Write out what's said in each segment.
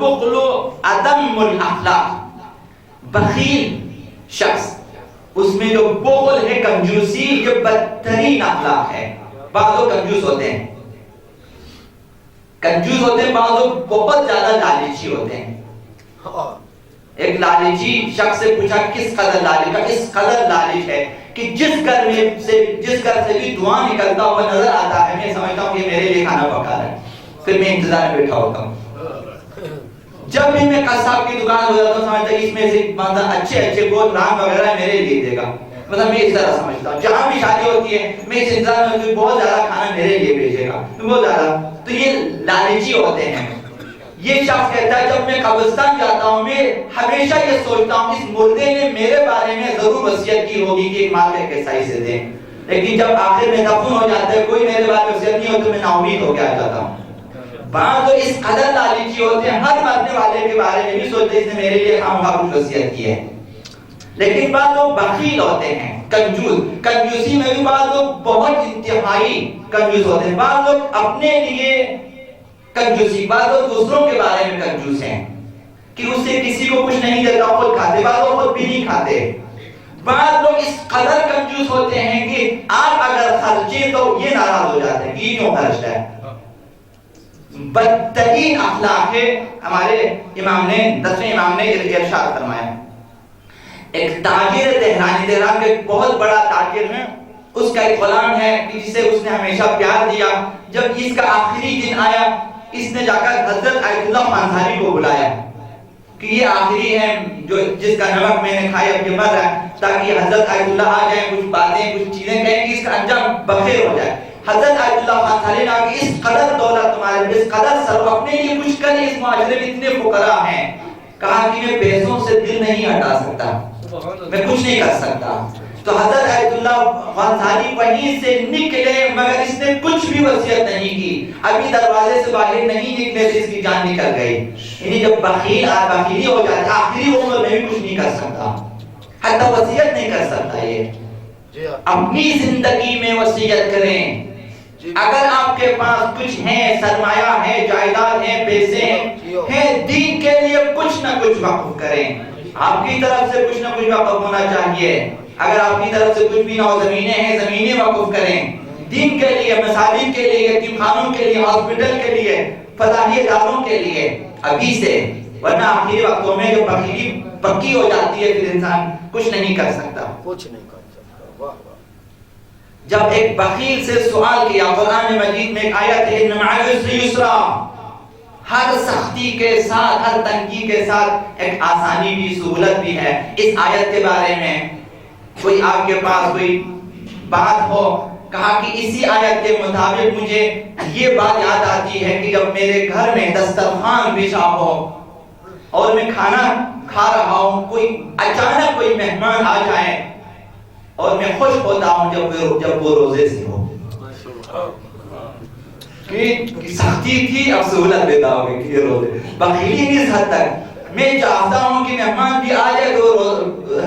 البخل اذم الاخلاق، بخیل شخص اس میں جو بخل ہے، کنجوسی، یہ بدترین اخلاق ہے۔ بعض لوگ کنجوس ہوتے ہیں، بعض لوگ بہت زیادہ لالچی ہوتے ہیں۔ ایک لالچی شخص سے پوچھا کس قدر لالچ کا، اس قدر لالچ ہے کہ جس گھر سے بھی دھواں نکلتا ہوا نظر آتا ہے، میں سمجھتا ہوں کہ میرے لیے کھانا پکا رہا ہے، پھر میں انتظار میں بیٹھا ہوتا ہوں۔ جب بھی میں قصاب کی دکان ہو جاتا ہوں، سمجھتا ہوں اس میں سے اچھے گوشت رام وغیرہ میرے لیے دے گا، مطلب میں اس طرح سمجھتا ہوں۔ جہاں بھی شادی ہوتی ہے میں اس انتظار میں ہوتی ہوں بہت زیادہ کھانا میرے لیے بھیجے گا، بہت زیادہ۔ تو یہ لالچی ہوتے ہیں۔ یہ شخص کہتا ہے جب میں قبرستان جاتا ہوں میں ہمیشہ یہ سوچتا ہوں اس مردے نے میرے بارے میں ضرور وصیت کی ہوگی کہ ایک مال کا حصہ اسے دیں، لیکن جب آخر میں دفن ہو جاتا ہے کوئی میرے بارے میں وصیت نہیں ہوتی تو میں نا امید ہو کے آ جاتا ہوں۔ بعض لوگ اس قدر لالچی ہوتے ہیں، ہر مرنے والے کے بارے میں نہیں سوچتے اس نے میرے لیے خواہ کچھ وصیت کی ہے۔ لیکن بعض لوگ بخیل ہوتے ہیں، کنجوسی میں بھی بعض لوگ بہت انتہائی کنجوس ہوتے ہیں۔ بعض لوگ اپنے لیے کنجوسی، بعض لوگ دوسروں کے بارے میں کنجوس ہیں کہ اس سے کسی کو کچھ نہیں دیتا، خود کھاتے، بعض لوگ خود بھی نہیں کھاتے۔ بعض لوگ اس قدر کنجوس ہوتے ہیں کہ آپ اگر خرچیں تو یہ ناراض ہو جاتے ہیں کہ یہ کیوں خرچ ہے۔ بدترین اخلاق ہے۔ ہمارے امام نے 10ویں امام نے ارشاد فرمایا، ایک تاجر تہرانی، تہران کا ایک بہت بڑا تاجر ہے، اس کا ایک غلام ہے جسے اس نے ہمیشہ پیار دیا۔ جب اس کا آخری دن آیا اس نے جا کر حضرت آیت اللہ خانساری کو بلایا کہ یہ آخری ہے جو جس کا نمک میں نے کھایا اب یہ مر رہا ہے، تاکہ حضرت آیت اللہ آ جائیں، کچھ باتیں کچھ چیزیں کہیں کہ اس کا انجام بخیر ہو جائے۔ حضرت آیت اللہ خانساری نے کہا کہ اس قدر دولت تمہارے، اس قدر سر، اپنے لیے کچھ کر، اس معاشرے میں اتنے فقراء ہیں، کہا کہ میں پیسوں سے دل نہیں ہٹا سکتا، میں کچھ نہیں کر سکتا۔ تو حضرت آیت اللہ خانساری وہیں سے نکلے مگر اس نے کچھ بھی وصیت نہیں کی، ابھی دروازے سے باہر نہیں نکلے تو اس کی جان نکل گئی۔ یعنی جب بخیلی ہو جاتا آخری عمر میں بھی کچھ نہیں کر سکتا، حتی وصیت نہیں کر سکتا۔ یہ اپنی زندگی میں وصیت کریں۔ اگر آپ کے پاس کچھ ہے، سرمایہ ہے، جائیداد ہے، پیسے ہیں، دین کے لیے کچھ نہ کچھ وقف کریں۔ آپ کی طرف سے کچھ نہ کچھ وقف ہونا چاہیے۔ اگر آپ کی طرف سے کچھ بھی نہ ہو، زمینیں ہیں، زمینیں وقف کریں دین کے لیے، مساجد کے لیے، یتیم خانوں کے لیے، ہاسپٹل کے لیے، فلاحی اداروں کے لیے ابھی سے، ورنہ آخری وقتوں میں جو بخیلی پکی ہو جاتی ہے پھر انسان کچھ نہیں کر سکتا، کچھ نہیں کر سکتا۔ واہ واہ۔ جب ایک بخیل سے سوال کیا، قرآن مجید میں ایک آیت ہے، ان مع العسر یسرا، ہر سختی کے ساتھ، ہر تنگی کے ساتھ ایک آسانی بھی، سہولت بھی ہے۔ اس آیت کے بارے میں کوئی آپ کے پاس کوئی بات ہو، کہا کہ اسی آیت کے مطابق مجھے یہ بات یاد آتی ہے کہ جب میرے گھر میں دسترخوان بچھا ہو اور میں کھانا کھا رہا ہوں، کوئی اچانک کوئی مہمان آ جائے اور میں خوش ہوتا ہوں جب وہ روزے سے ہو، کہ سختی تھی اب سہولت دیتا ہوں کہ یہ روزے، بخیلی نہیں اس حد تک میں چاہتا ہوں کہ مہمان بھی آ جائے تو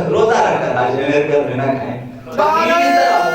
روزہ رکھ کر آ جائے، میرے گھر میں نہ کھائیں، بخیلی اس طرح